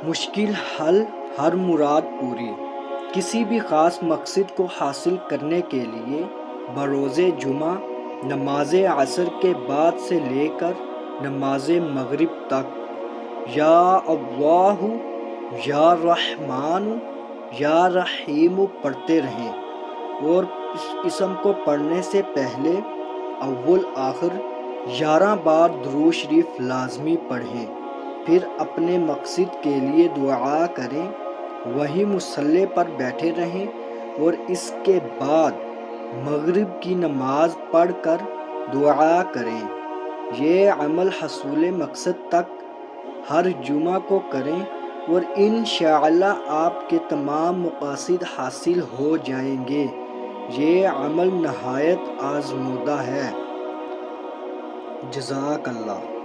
مشکل حل ہر مراد پوری۔ کسی بھی خاص مقصد کو حاصل کرنے کے لیے بروز جمعہ نماز عصر کے بعد سے لے کر نماز مغرب تک یا اللہ یا رحمان یا رحیم پڑھتے رہیں، اور اس اسم کو پڑھنے سے پہلے اول آخر 11 بار درود شریف لازمی پڑھیں، پھر اپنے مقصد کے لیے دعا کریں، وہیں مصلی پر بیٹھے رہیں اور اس کے بعد مغرب کی نماز پڑھ کر دعا کریں۔ یہ عمل حصول مقصد تک ہر جمعہ کو کریں اور انشاءاللہ آپ کے تمام مقاصد حاصل ہو جائیں گے۔ یہ عمل نہایت آزمودہ ہے۔ جزاک اللہ۔